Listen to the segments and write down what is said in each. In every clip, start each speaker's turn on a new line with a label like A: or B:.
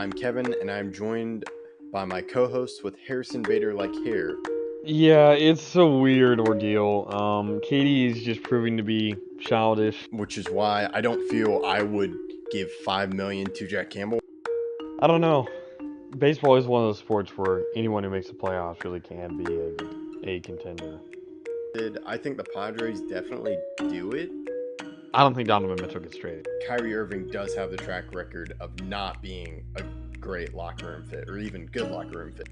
A: I'm Kevin, and I'm joined by my co-host with Harrison Bader like hair.
B: Yeah, it's a weird ordeal. Katie is just proving to be childish.
A: Which is why I don't feel I would give $5 million to Jack Campbell.
B: I don't know. Baseball is one of those sports where anyone who makes the playoffs really can be a contender.
A: I think the Padres definitely do it.
B: I don't think Donovan Mitchell gets traded.
A: Kyrie Irving does have the track record of not being a great locker room fit, or even good locker room fit.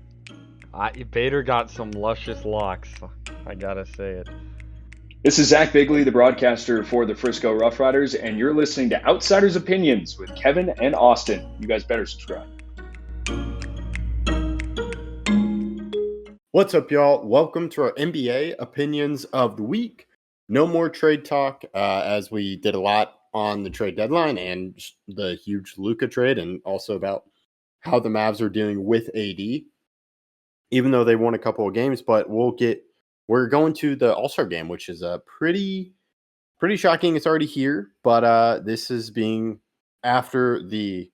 B: Bader got some luscious locks. I gotta say it.
C: This is Zach Bigley, the broadcaster for the Frisco Rough Riders, and you're listening to Outsiders Opinions with Kevin and Austin. You guys better subscribe.
A: What's up, y'all? Welcome to our NBA Opinions of the Week. No more trade talk, as we did a lot on the trade deadline and the huge Luka trade, and also about how the Mavs are dealing with AD, even though they won a couple of games. But we're going to the All-Star game, which is pretty shocking. It's already here, but this is being after the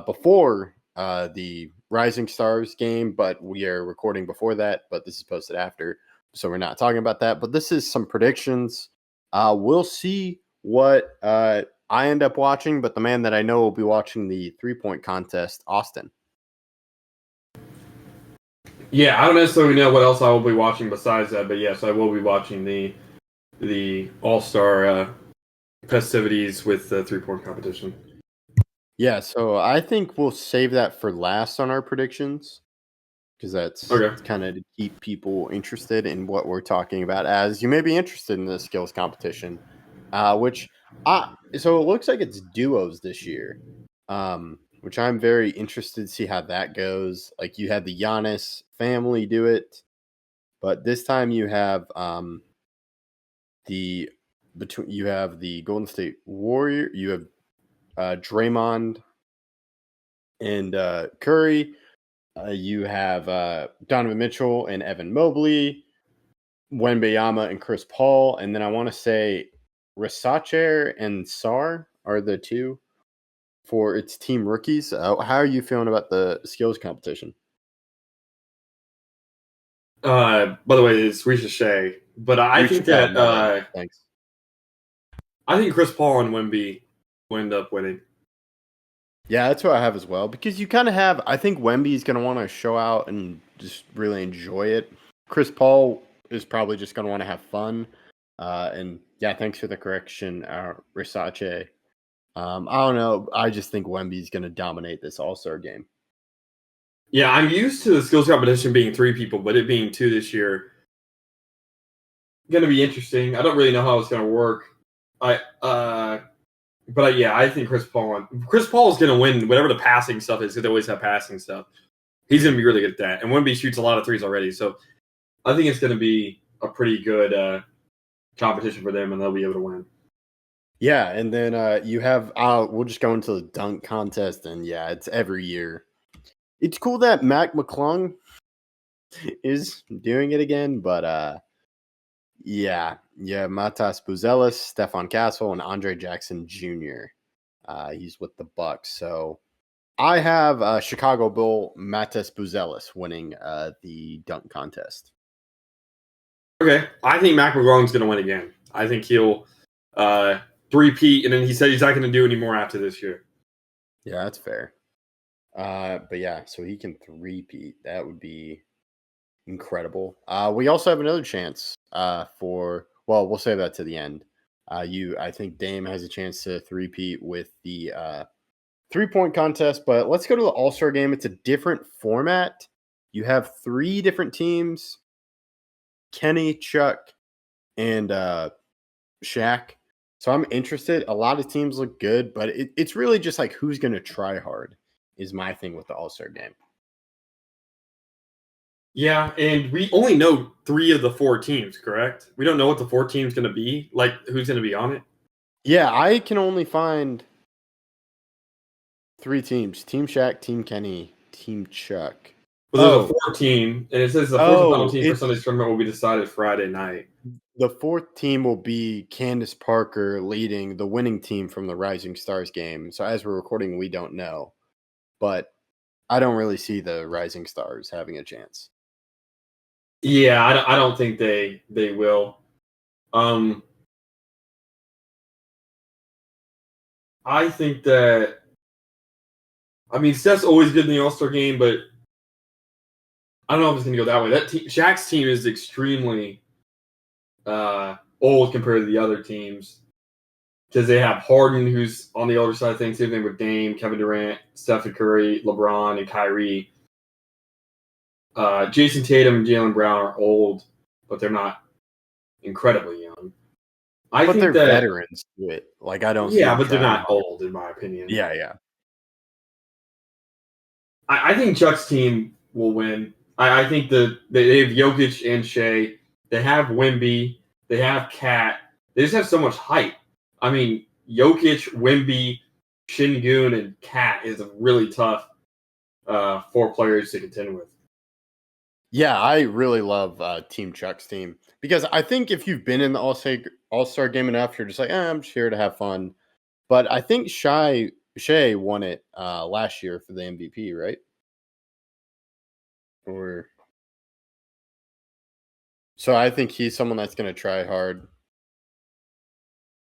A: before the Rising Stars game, but we are recording before that. But this is posted after, so we're not talking about that. But this is some predictions. We'll see what I end up watching, but the man that I know will be watching the 3-point contest, Austin.
D: Yeah, I don't necessarily know what else I will be watching besides that, but yes, I will be watching the All-Star festivities with the 3-point competition.
A: Yeah, so I think we'll save that for last on our predictions, because that's
D: Okay.
A: kind of to keep people interested in what we're talking about, as you may be interested in the skills competition, so it looks like it's duos this year, which I'm very interested to see how that goes. Like, you had the Giannis family do it, but this time you have you have the Golden State Warrior, you have Draymond and Curry. You have Donovan Mitchell and Evan Mobley, Wembanyama and Chris Paul, and then I want to say Rasacher and Sar are the two for its team rookies. How are you feeling about the skills competition?
D: By the way, it's Ricochet, but I think that
A: thanks.
D: I think Chris Paul and Wemby will end up winning.
A: Yeah, that's what I have as well, because you kind of have, I think Wemby's going to want to show out and just really enjoy it. Chris Paul is probably just going to want to have fun. And yeah, thanks for the correction, Rasache. I don't know. I just think Wemby's going to dominate this All-Star game.
D: Yeah, I'm used to the skills competition being 3 people, but it being 2 this year, going to be interesting. I don't really know how it's going to work. But I think Chris Paul is going to win whatever the passing stuff is, because they always have passing stuff. He's going to be really good at that. And Wemby shoots a lot of threes already. So I think it's going to be a pretty good competition for them, and they'll be able to win.
A: Yeah, and then you have, we'll just go into the dunk contest, and yeah, it's every year. It's cool that Mac McClung is doing it again, but yeah, Matas Buzelis, Stefan Castle, and Andre Jackson Jr. He's with the Bucks. So I have Chicago Bull Matas Buzelis winning the dunk contest.
D: Okay, I think Mac McClung's going to win again. I think he'll three-peat, and then he said he's not going to do any more after this year.
A: Yeah, that's fair. But yeah, so he can three-peat. That would be incredible. We also have another chance we'll save that to the end. I think Dame has a chance to three-peat with the 3-point contest, but let's go to the All-Star game. It's a different format. You have 3 different teams: Kenny, Chuck, and Shaq. So I'm interested. A lot of teams look good, but it's really just like who's going to try hard is my thing with the All-Star game.
D: Yeah, and we only know 3 of the 4 teams, correct? We don't know what the 4 teams going to be, like who's going to be on it.
A: Yeah, I can only find 3 teams: Team Shaq, Team Kenny, Team Chuck.
D: Well, there's a 4th team, and it says the 4th and final team for Sunday's tournament will be decided Friday night.
A: The 4th team will be Candace Parker leading the winning team from the Rising Stars game. So as we're recording, we don't know. But I don't really see the Rising Stars having a chance.
D: Yeah, I don't think they will. I think that. I mean, Steph's always good in the All-Star game, but I don't know if it's going to go that way. Shaq's team is extremely old compared to the other teams because they have Harden, who's on the older side of things. Same thing with Dame, Kevin Durant, Stephen Curry, LeBron, and Kyrie. Jason Tatum and Jaylen Brown are old, but they're not incredibly young.
A: But they're veterans to it. Like, I don't.
D: Yeah, but they're not old, in my opinion.
A: Yeah.
D: I think Chuck's team will win. I think they have Jokic and Shea. They have Wemby. They have Cat. They just have so much hype. I mean, Jokic, Wemby, Şengün, and Cat is a really tough 4 players to contend with.
A: Yeah, I really love Team Chuck's team because I think if you've been in the All-Star game enough, you're just like, I'm just here to have fun. But I think Shea won it last year for the MVP, right? So I think he's someone that's going to try hard.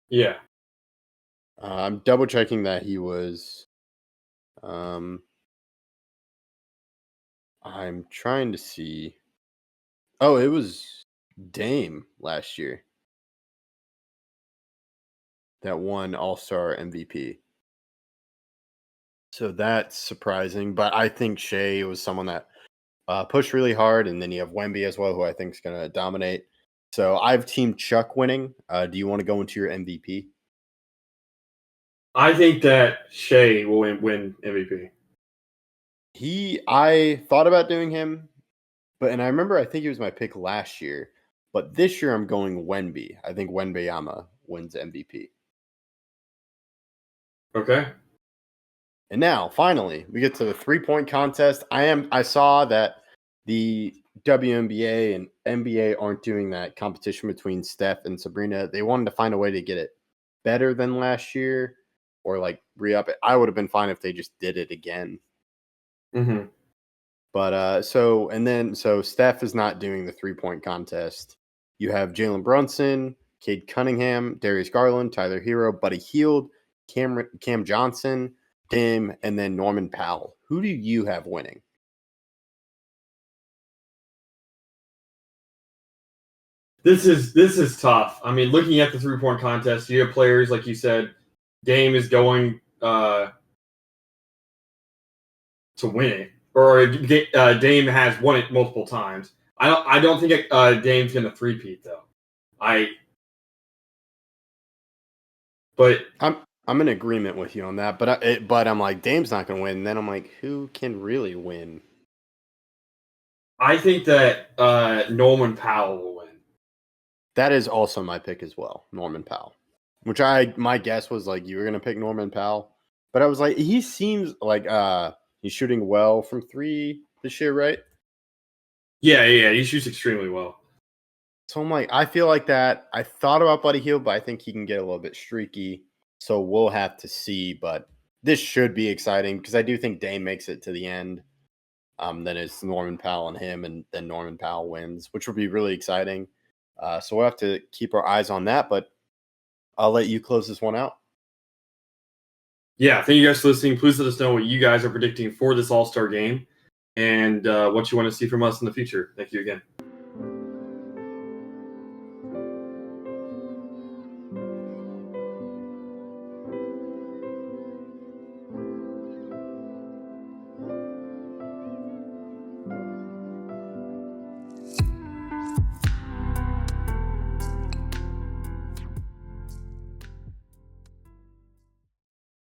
D: Yeah.
A: I'm double checking that he was. I'm trying to see. Oh, it was Dame last year that won All-Star MVP. So that's surprising, but I think Shea was someone that pushed really hard, and then you have Wemby as well, who I think is going to dominate. So I have Team Chuck winning. Do you want to go into your MVP?
D: I think that Shea will win MVP.
A: I thought about doing him, and I remember I think he was my pick last year, but this year I'm going Wemby. I think Wembanyama wins MVP.
D: Okay.
A: And now, finally, we get to the 3-point contest. I saw that the WNBA and NBA aren't doing that competition between Steph and Sabrina. They wanted to find a way to get it better than last year or like re-up it. I would have been fine if they just did it again.
D: Mm-hmm.
A: But so Steph is not doing the 3-point contest. You have Jalen Brunson, Cade Cunningham, Darius Garland, Tyler Hero, Buddy Hield, Cam Johnson, Dame, and then Norman Powell. Who do you have winning?
D: This is tough. I mean, looking at the 3-point contest, you have players like you said. Dame is going to win it, or Dame has won it multiple times. I don't think Dame's going to three-peat though. But
A: I'm in agreement with you on that, but I'm like, Dame's not going to win. And then I'm like, who can really win?
D: I think that Norman Powell will win.
A: That is also my pick as well, Norman Powell. Which my guess was like you were going to pick Norman Powell, but I was like, he seems like he's shooting well from 3 this year, right?
D: Yeah, he shoots extremely well.
A: So I'm like, I feel like that. I thought about Buddy Hield, but I think he can get a little bit streaky. So we'll have to see. But this should be exciting because I do think Dame makes it to the end. Then it's Norman Powell and him, and then Norman Powell wins, which will be really exciting. So we'll have to keep our eyes on that. But I'll let you close this one out.
D: Yeah, thank you guys for listening. Please let us know what you guys are predicting for this All-Star game and what you want to see from us in the future. Thank you again.